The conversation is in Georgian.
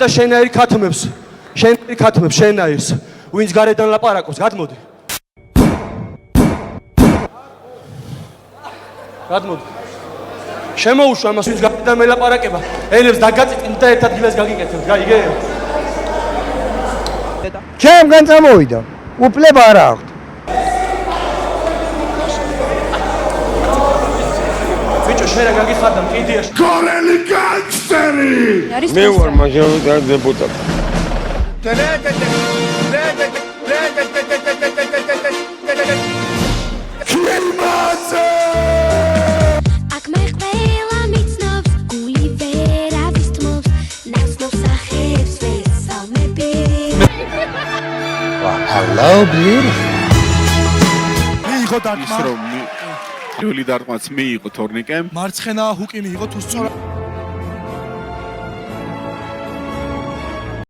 და შენაირ ქათმებს, შენაირს, ვინც გარედან ლაპარაკობს, გადმოდი. გადმოდი. შემოუშვა ამას, ვინც გარედან მელაპარაკება, ელებს დაგაწიწინეთ და ერთ ადგილას გაგიკეთებთ, გაიგე? ჩემგან წამოვიდა. უფლება არ აქვს. ბიჭო, შენ რა გაგიხარდა მყიდიაში? გორელი განგსტერი! მე ვარ მაჟორიტარ დეპუტატი. Hello, beautiful. მიიღო დარტყმა. ის რომ პირველი დარტყმაც მიიღო თორნიკემ. მარცხენა ჰუკი მიიღო თუ სწორად